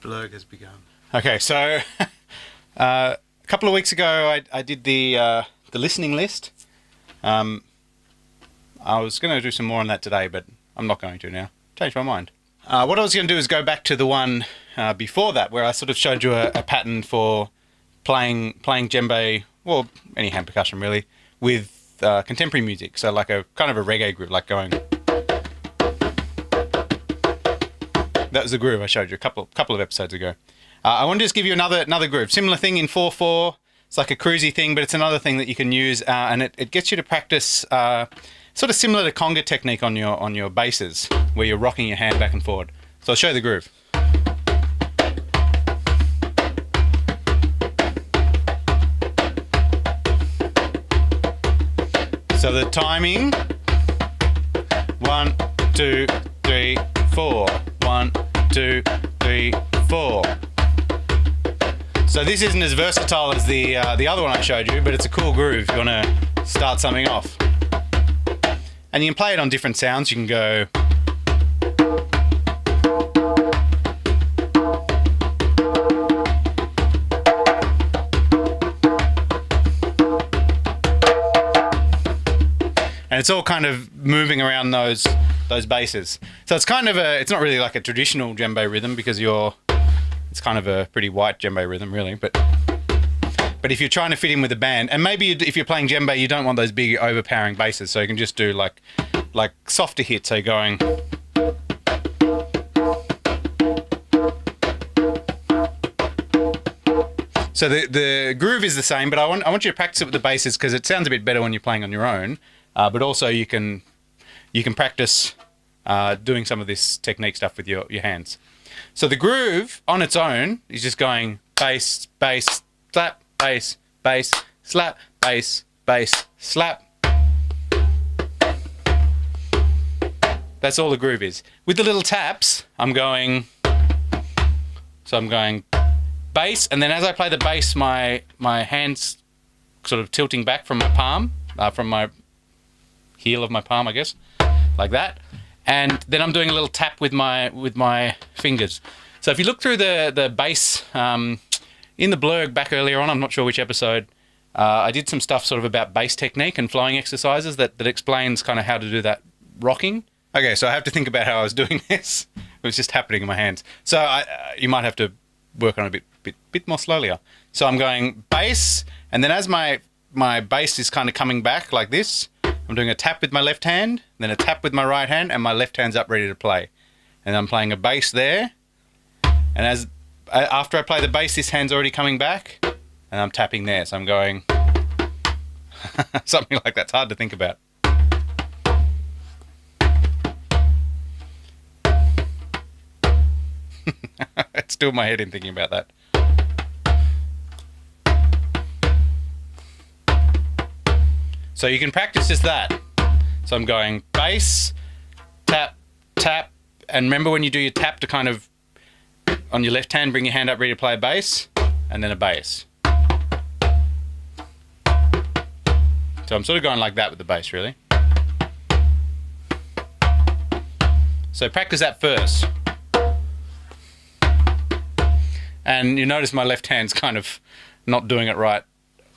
Blergh has begun. Okay, so a couple of weeks ago I did the listening list. I was going to do some more on that today, but I'm not going to now. Changed my mind. What I was going to do is go back to the one before that, where I sort of showed you a pattern for playing djembe, or any hand percussion really, with contemporary music. So like a kind of a reggae groove, like going. That was the groove I showed you a couple of episodes ago. I want to just give you another groove. Similar thing in 4/4. It's like a cruisy thing, but it's another thing that you can use, and it gets you to practice sort of similar to conga technique on your basses, where you're rocking your hand back and forward. So I'll show you the groove. So the timing, 1, 2, 3, 4. 1, 2, 3, 4. So this isn't as versatile as the other one I showed you, but it's a cool groove if you want to start something off. And you can play it on different sounds. You can go. And it's all kind of moving around those basses. So it's kind of it's not really like a traditional djembe rhythm, because it's kind of a pretty white djembe rhythm really, but if you're trying to fit in with a band, and maybe if you're playing djembe you don't want those big overpowering basses, so you can just do like softer hits, so going. So the groove is the same, but I want you to practice it with the basses, because it sounds a bit better when you're playing on your own, but also you can practice doing some of this technique stuff with your hands. So the groove on its own is just going bass, bass, slap, bass, bass, slap, bass, bass, slap. That's all the groove is. With the little taps, I'm going bass, and then as I play the bass, my hands sort of tilting back from my palm, from my heel of my palm, I guess, like that. And then I'm doing a little tap with my fingers. So if you look through the bass in the Blergh back earlier on, I'm not sure which episode, I did some stuff sort of about bass technique and flowing exercises that explains kind of how to do that rocking. Okay, so I have to think about how I was doing this. It was just happening in my hands. So you might have to work on it a bit more slowly. So I'm going bass, and then as my bass is kind of coming back like this, I'm doing a tap with my left hand, then a tap with my right hand, and my left hand's up ready to play. And I'm playing a bass there, and after I play the bass, this hand's already coming back, and I'm tapping there. So I'm going something like that. It's hard to think about. It's still in my head in thinking about that. So you can practice just that. So I'm going bass, tap, tap, and remember when you do your tap to kind of, on your left hand, bring your hand up ready to play a bass, and then a bass. So I'm sort of going like that with the bass, really. So practice that first. And you notice my left hand's kind of not doing it right.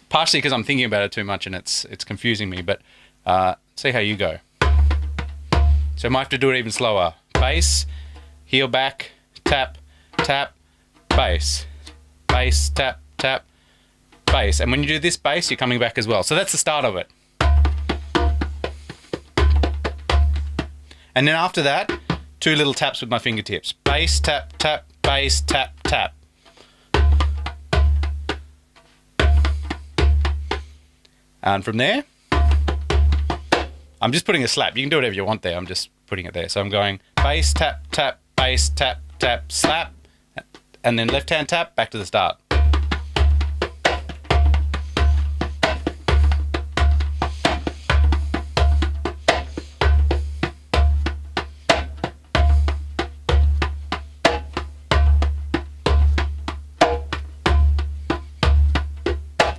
Partially because I'm thinking about it too much and it's confusing me, but see how you go. So I might have to do it even slower. Bass, heel back, tap, tap, bass. Bass, tap, tap, bass. And when you do this bass, you're coming back as well. So that's the start of it. And then after that, 2 little taps with my fingertips. Bass, tap, tap, bass, tap, tap. And from there, I'm just putting a slap. You can do whatever you want there. I'm just putting it there. So I'm going bass, tap, tap, bass, tap, tap, slap, and then left hand tap, back to the start.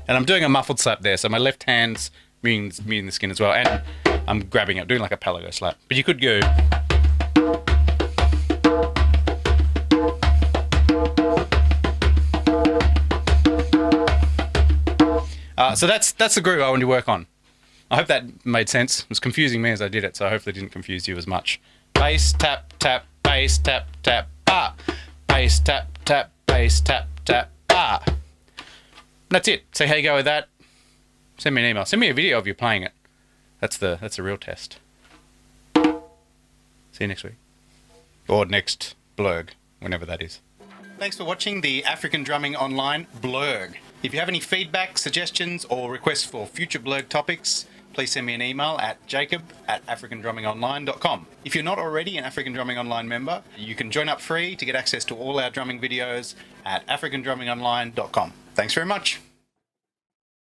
And I'm doing a muffled slap there, so my left hand's muting the skin as well, and I'm grabbing it, doing like a palago slap. But you could go. So that's the groove I want to work on. I hope that made sense. It was confusing me as I did it, so hopefully it didn't confuse you as much. Bass, tap, tap, bass, tap, tap, ah. Bass, tap, tap, bass, tap, tap, ah. That's it. See how you go with that. Send me an email. Send me a video of you playing it. That's the real test. See you next week. Or next Blergh, whenever that is. Thanks for watching the African Drumming Online Blergh. If you have any feedback, suggestions, or requests for future Blergh topics, please send me an email at jacob@africandrummingonline.com. If you're not already an African Drumming Online member, you can join up free to get access to all our drumming videos at africandrummingonline.com. Thanks very much.